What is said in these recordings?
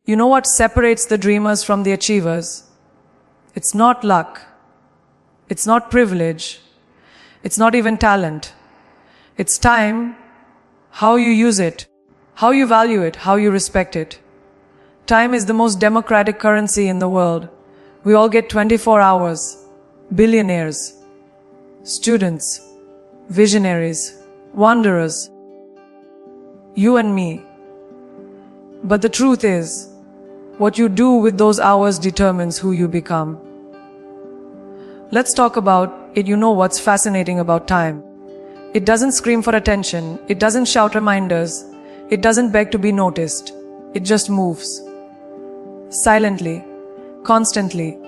You know what separates the dreamers from the achievers? It's not luck. It's not privilege. It's not even talent. It's time, how you use it, how you value it, how you respect it. Time is the most democratic currency in the world. We all get 24 hours. Billionaires, students, visionaries, wanderers, you and me. But the truth is, what you do with those hours determines who you become. Let's talk about it. You know what's fascinating about time? It doesn't scream for attention. It doesn't shout reminders. It doesn't beg to be noticed. It just moves. Silently, constantly,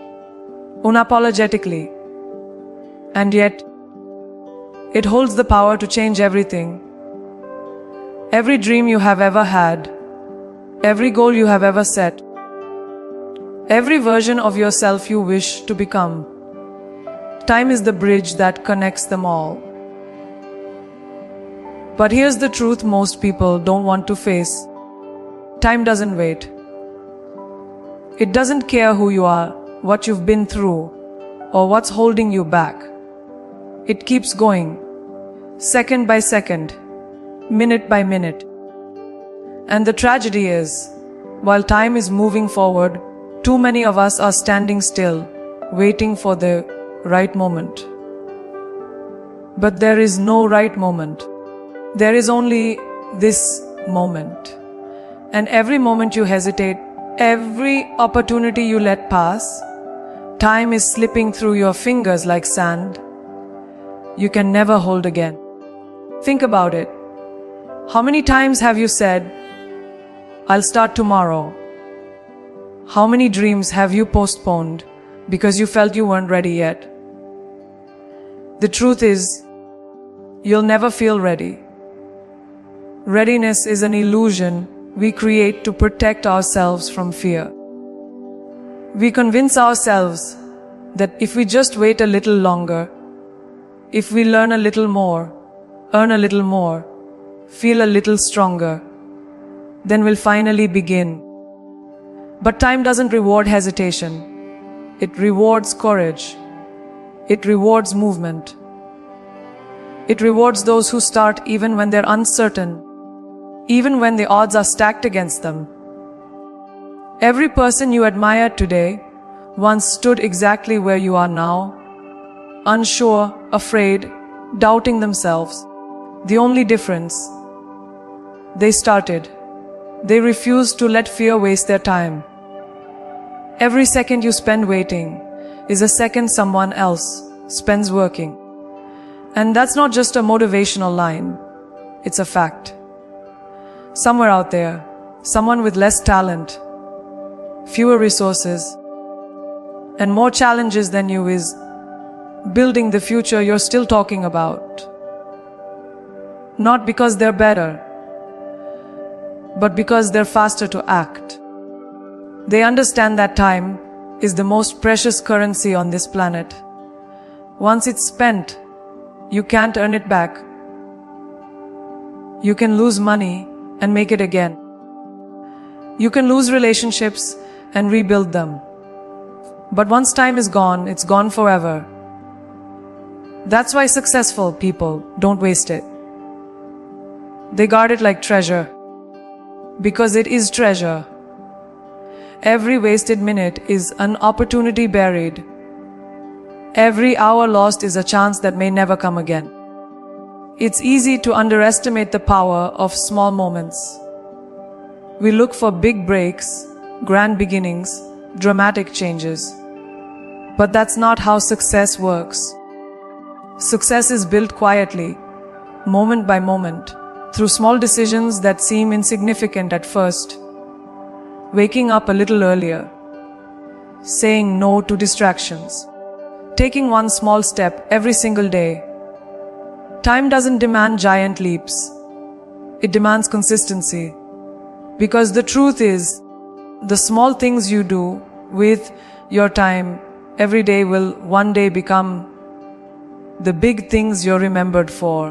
unapologetically. And yet, it holds the power to change everything. Every dream you have ever had, every goal you have ever set, every version of yourself you wish to become. Time is the bridge that connects them all. But here's the truth most people don't want to face. Time doesn't wait. It doesn't care who you are, what you've been through, or what's holding you back. It keeps going, second by second, minute by minute. And the tragedy is, while time is moving forward, too many of us are standing still, waiting for the right moment. But there is no right moment. There is only this moment. And every moment you hesitate, every opportunity you let pass, time is slipping through your fingers like sand you can never hold again. Think about it. How many times have you said, I'll start tomorrow? How many dreams have you postponed because you felt you weren't ready yet? The truth is, you'll never feel ready. Readiness is an illusion we create to protect ourselves from fear. We convince ourselves that if we just wait a little longer, if we learn a little more, earn a little more, feel a little stronger, then we'll finally begin. But time doesn't reward hesitation. It rewards courage. It rewards movement. It rewards those who start even when they're uncertain, even when the odds are stacked against them. Every person you admire today once stood exactly where you are now, unsure, afraid, doubting themselves. The only difference, they started. They refused to let fear waste their time. Every second you spend waiting is a second someone else spends working. And that's not just a motivational line, it's a fact. Somewhere out there, someone with less talent, fewer resources, and more challenges than you is building the future you're still talking about. Not because they're better, but because they're faster to act. They understand that time is the most precious currency on this planet. Once it's spent, you can't earn it back. You can lose money and make it again. You can lose relationships and rebuild them. But once time is gone, it's gone forever. That's why successful people don't waste it. They guard it like treasure. Because it is treasure. Every wasted minute is an opportunity buried. Every hour lost is a chance that may never come again. It's easy to underestimate the power of small moments. We look for big breaks, grand beginnings, dramatic changes. But that's not how success works. Success is built quietly, moment by moment, through small decisions that seem insignificant at first. Waking up a little earlier, saying no to distractions, taking one small step every single day. Time doesn't demand giant leaps. It demands consistency. Because the truth is, the small things you do with your time every day will one day become the big things you're remembered for.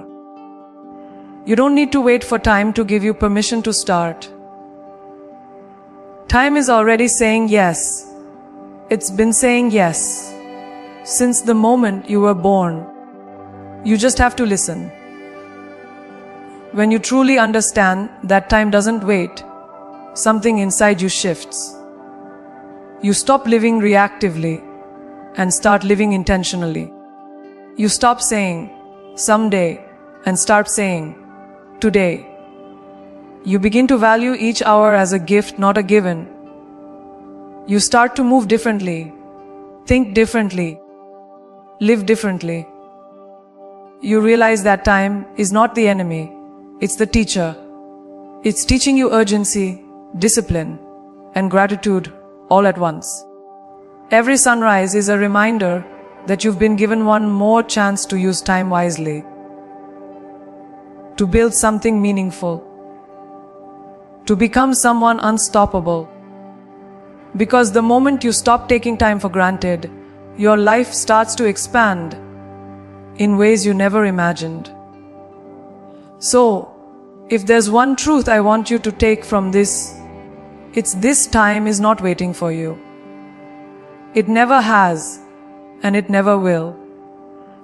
You don't need to wait for time to give you permission to start. Time is already saying yes. It's been saying yes since the moment you were born. You just have to listen. When you truly understand that time doesn't wait, something inside you shifts. You stop living reactively and start living intentionally. You stop saying, someday, and start saying, today. You begin to value each hour as a gift, not a given. You start to move differently, think differently, live differently. You realize that time is not the enemy, it's the teacher. It's teaching you urgency, discipline, and gratitude all at once. Every sunrise is a reminder that you've been given one more chance to use time wisely, to build something meaningful, to become someone unstoppable. Because the moment you stop taking time for granted, your life starts to expand in ways you never imagined. So, if there's one truth I want you to take from this, it's this: time is not waiting for you. It never has, and it never will.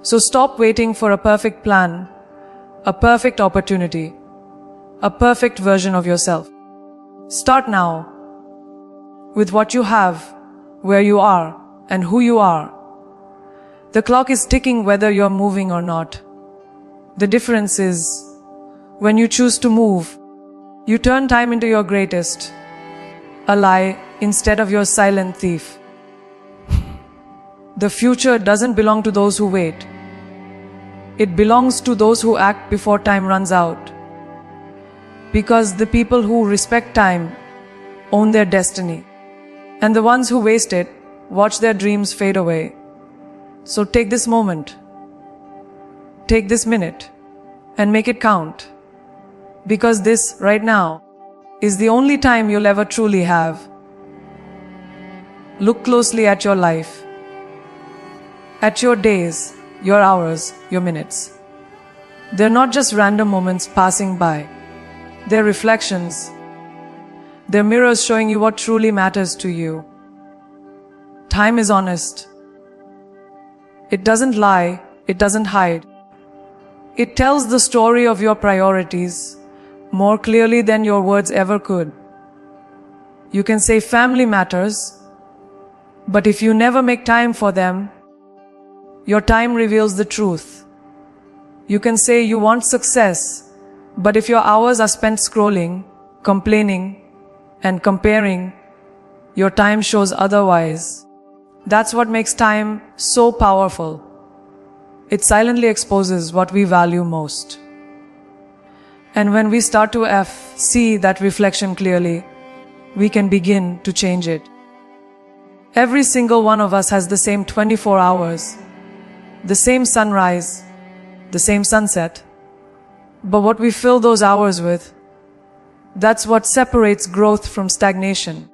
So stop waiting for a perfect plan, a perfect opportunity, a perfect version of yourself. Start now, with what you have, where you are, and who you are. The clock is ticking whether you're moving or not. The difference is, when you choose to move, you turn time into your greatest ally instead of your silent thief. The future doesn't belong to those who wait. It belongs to those who act before time runs out. Because the people who respect time own their destiny, and the ones who waste it watch their dreams fade away. So take this moment, take this minute, and make it count. Because this, right now, is the only time you'll ever truly have. Look closely at your life, at your days, your hours, your minutes. They're not just random moments passing by. They're reflections. They're mirrors showing you what truly matters to you. Time is honest. It doesn't lie. It doesn't hide. It tells the story of your priorities more clearly than your words ever could. You can say family matters, but if you never make time for them, your time reveals the truth. You can say you want success, but if your hours are spent scrolling, complaining, and comparing, your time shows otherwise. That's what makes time so powerful. It silently exposes what we value most. And when we start to see that reflection clearly, we can begin to change it. Every single one of us has the same 24 hours, the same sunrise, the same sunset. But what we fill those hours with, that's what separates growth from stagnation.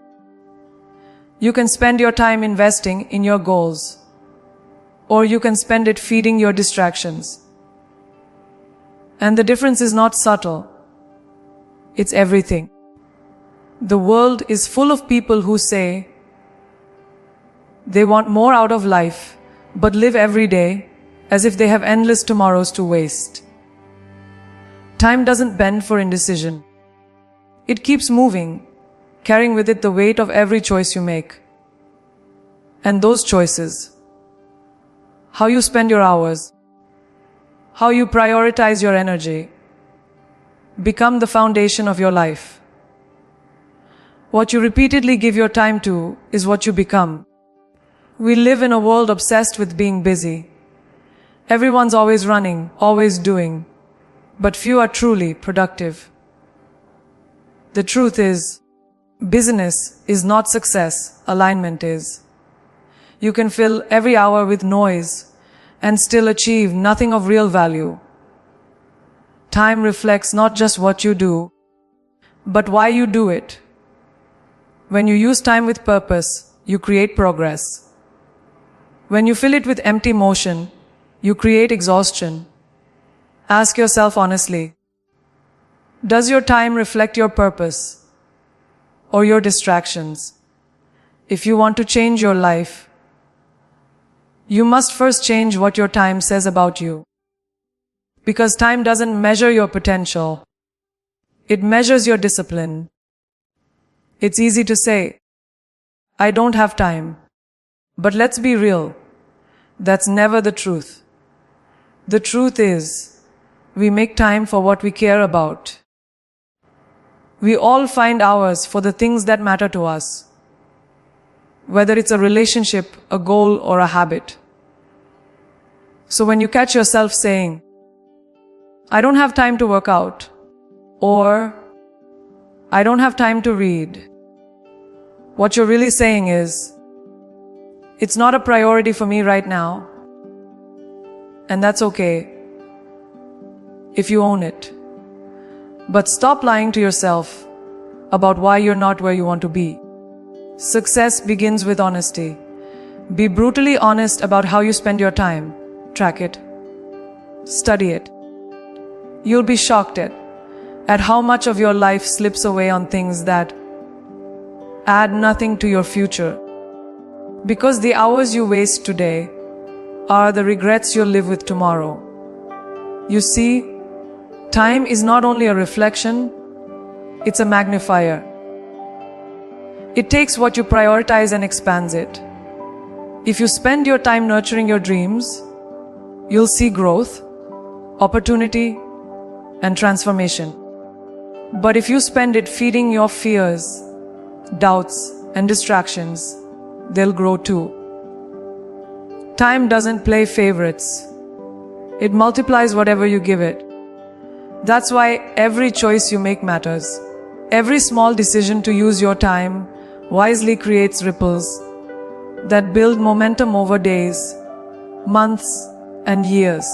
You can spend your time investing in your goals, or you can spend it feeding your distractions. And the difference is not subtle. It's everything. The world is full of people who say they want more out of life, but live every day as if they have endless tomorrows to waste. Time doesn't bend for indecision. It keeps moving, carrying with it the weight of every choice you make. And those choices, how you spend your hours, how you prioritize your energy, become the foundation of your life. What you repeatedly give your time to is what you become. We live in a world obsessed with being busy. Everyone's always running, always doing, but few are truly productive. The truth is, busyness is not success, alignment is. You can fill every hour with noise and still achieve nothing of real value. Time reflects not just what you do, but why you do it. When you use time with purpose, you create progress. When you fill it with empty motion, you create exhaustion. Ask yourself honestly, does your time reflect your purpose? or your distractions. If you want to change your life, you must first change what your time says about you. Because time doesn't measure your potential. It measures your discipline. It's easy to say, I don't have time. But let's be real. That's never the truth. The truth is, we make time for what we care about. We all find hours for the things that matter to us. Whether it's a relationship, a goal, or a habit. So when you catch yourself saying, I don't have time to work out, or I don't have time to read, what you're really saying is, it's not a priority for me right now. And that's okay, if you own it. But stop lying to yourself about why you're not where you want to be. Success begins with honesty. Be brutally honest about how you spend your time. Track it. Study it. You'll be shocked at how much of your life slips away on things that add nothing to your future. Because the hours you waste today are the regrets you'll live with tomorrow. You see, time is not only a reflection, it's a magnifier. It takes what you prioritize and expands it. If you spend your time nurturing your dreams, you'll see growth, opportunity, and transformation. But if you spend it feeding your fears, doubts, and distractions, they'll grow too. Time doesn't play favorites. It multiplies whatever you give it. That's why every choice you make matters. Every small decision to use your time wisely creates ripples that build momentum over days, months, and years.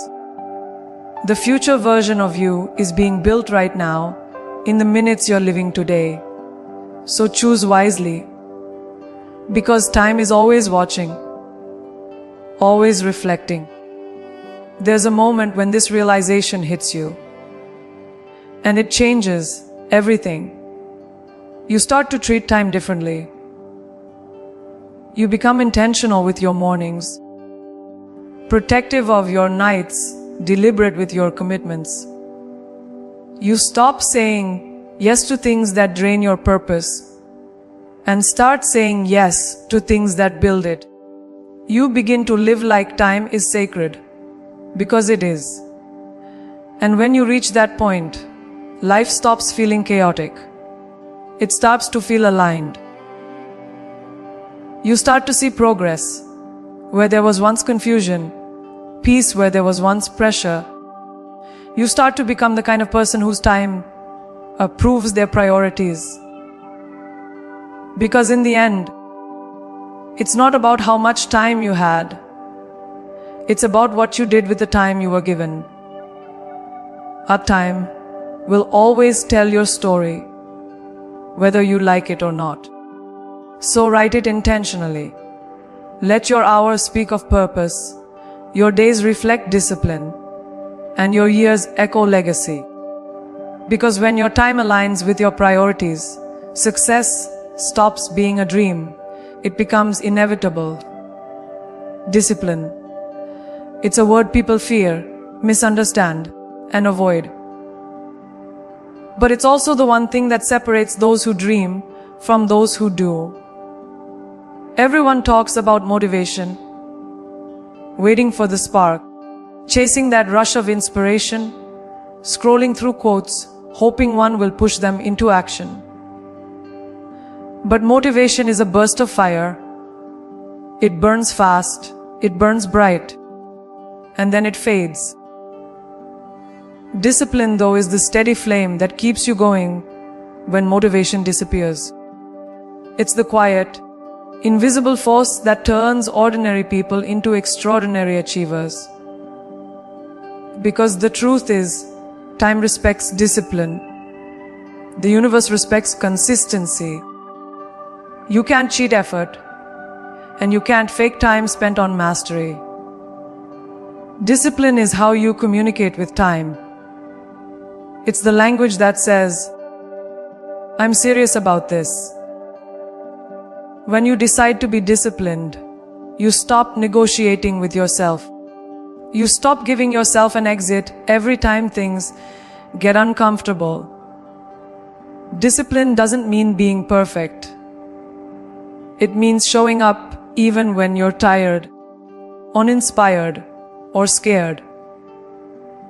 The future version of you is being built right now in the minutes you're living today. So choose wisely. Because time is always watching, always reflecting. There's a moment when this realization hits you, and it changes everything. You start to treat time differently. You become intentional with your mornings, protective of your nights, deliberate with your commitments. You stop saying yes to things that drain your purpose and start saying yes to things that build it. You begin to live like time is sacred, because it is. And when you reach that point, life stops feeling chaotic. It starts to feel aligned. You start to see progress where there was once confusion, peace where there was once pressure. You start to become the kind of person whose time approves their priorities. Because in the end, it's not about how much time you had. It's about what you did with the time you were given. Our time will always tell your story, whether you like it or not. So write it intentionally. Let your hours speak of purpose, your days reflect discipline, and your years echo legacy. Because when your time aligns with your priorities, success stops being a dream. It becomes inevitable. Discipline. It's a word people fear, misunderstand, and avoid. But it's also the one thing that separates those who dream from those who do. Everyone talks about motivation, waiting for the spark, chasing that rush of inspiration, scrolling through quotes, hoping one will push them into action. But motivation is a burst of fire. It burns fast, it burns bright, and then it fades. Discipline, though, is the steady flame that keeps you going when motivation disappears. It's the quiet, invisible force that turns ordinary people into extraordinary achievers. Because the truth is, time respects discipline. The universe respects consistency. You can't cheat effort, and you can't fake time spent on mastery. Discipline is how you communicate with time. It's the language that says, I'm serious about this, When you decide to be disciplined, you stop negotiating with yourself. You stop giving yourself an exit every time things get uncomfortable. Discipline doesn't mean being perfect. It means showing up even when you're tired, uninspired, or scared.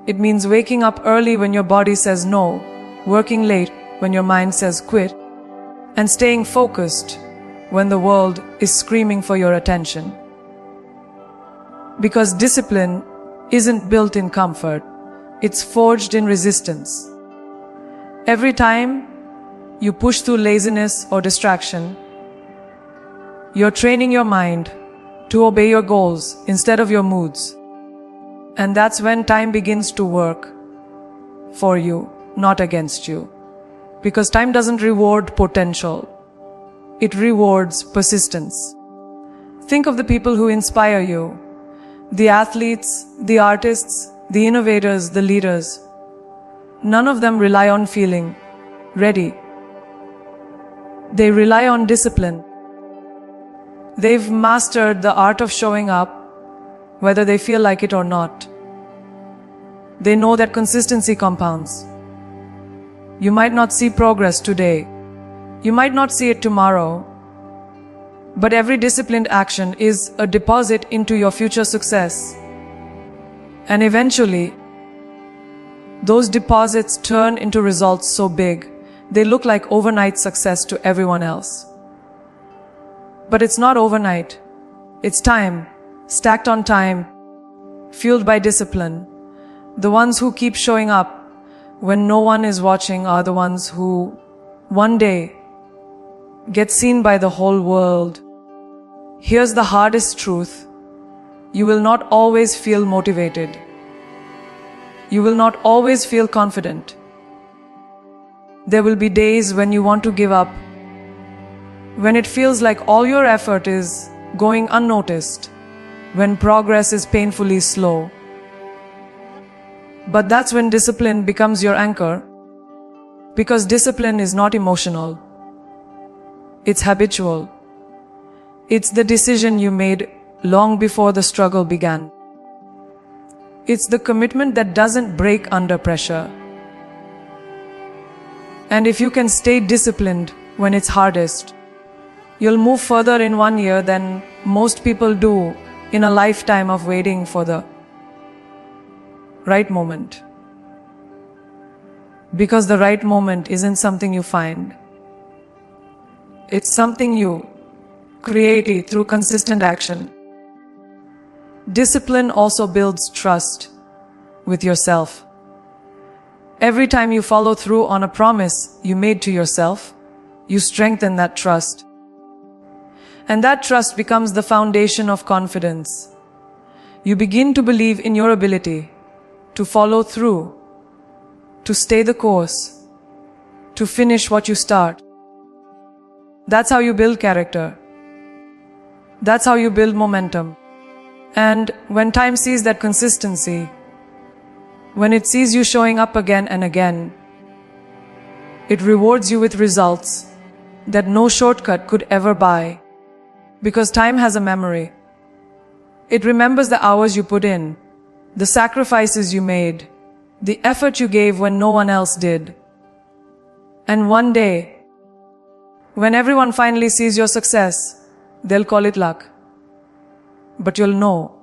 It means waking up early when your body says no, working late when your mind says quit, and staying focused when the world is screaming for your attention. Because discipline isn't built in comfort, it's forged in resistance. Every time you push through laziness or distraction, you're training your mind to obey your goals instead of your moods. And that's when time begins to work for you, not against you. Because time doesn't reward potential. It rewards persistence. Think of the people who inspire you. The athletes, the artists, the innovators, the leaders. None of them rely on feeling ready. They rely on discipline. They've mastered the art of showing up, whether they feel like it or not. They know that consistency compounds. You might not see progress today. You might not see it tomorrow. But every disciplined action is a deposit into your future success. And eventually, those deposits turn into results so big, they look like overnight success to everyone else. But it's not overnight. It's time, stacked on time, fueled by discipline. The ones who keep showing up when no one is watching are the ones who, one day, get seen by the whole world. Here's the hardest truth. You will not always feel motivated. You will not always feel confident. There will be days when you want to give up, when it feels like all your effort is going unnoticed, when progress is painfully slow. But that's when discipline becomes your anchor, because discipline is not emotional. It's habitual. It's the decision you made long before the struggle began. It's the commitment that doesn't break under pressure. And if you can stay disciplined when it's hardest, you'll move further in 1 year than most people do in a lifetime of waiting for the right moment. Because the right moment isn't something you find. It's something you create through consistent action. Discipline also builds trust with yourself. Every time you follow through on a promise you made to yourself, you strengthen that trust. And that trust becomes the foundation of confidence. You begin to believe in your ability to follow through, to stay the course, to finish what you start. That's how you build character. That's how you build momentum. And when time sees that consistency, when it sees you showing up again and again, it rewards you with results that no shortcut could ever buy. Because time has a memory. It remembers the hours you put in, the sacrifices you made, the effort you gave when no one else did. And one day, when everyone finally sees your success, they'll call it luck. But you'll know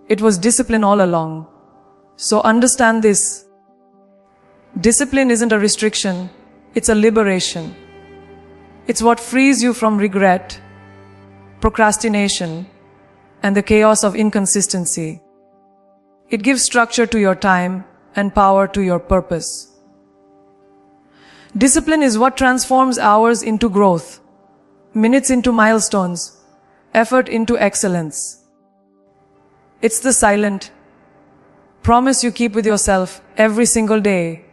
it was discipline all along. So understand this. Discipline isn't a restriction, it's a liberation. It's what frees you from regret, procrastination, and the chaos of inconsistency. It gives structure to your time and power to your purpose. Discipline is what transforms hours into growth, minutes into milestones, effort into excellence. It's the silent promise you keep with yourself every single day,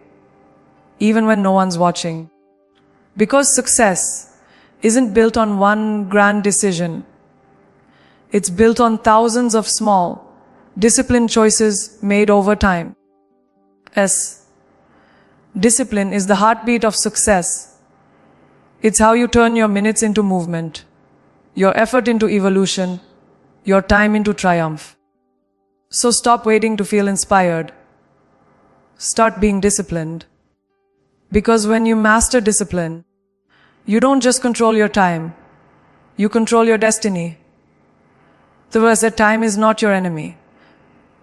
even when no one's watching. Because success isn't built on one grand decision. It's built on thousands of small, disciplined choices made over time. Discipline is the heartbeat of success. It's how you turn your minutes into movement, your effort into evolution, your time into triumph. So stop waiting to feel inspired. Start being disciplined. Because when you master discipline, you don't just control your time, you control your destiny. The words that time is not your enemy.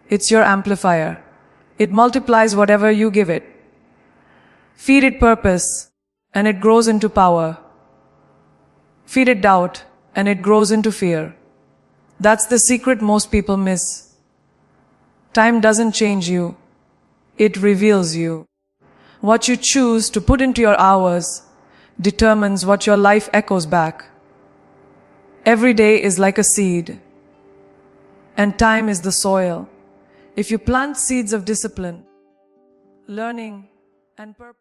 It's your amplifier. It multiplies whatever you give it. Feed it purpose, and it grows into power. Feed it doubt, and it grows into fear. That's the secret most people miss. Time doesn't change you. It reveals you. What you choose to put into your hours determines what your life echoes back. Every day is like a seed, and time is the soil. If you plant seeds of discipline, learning, and purpose,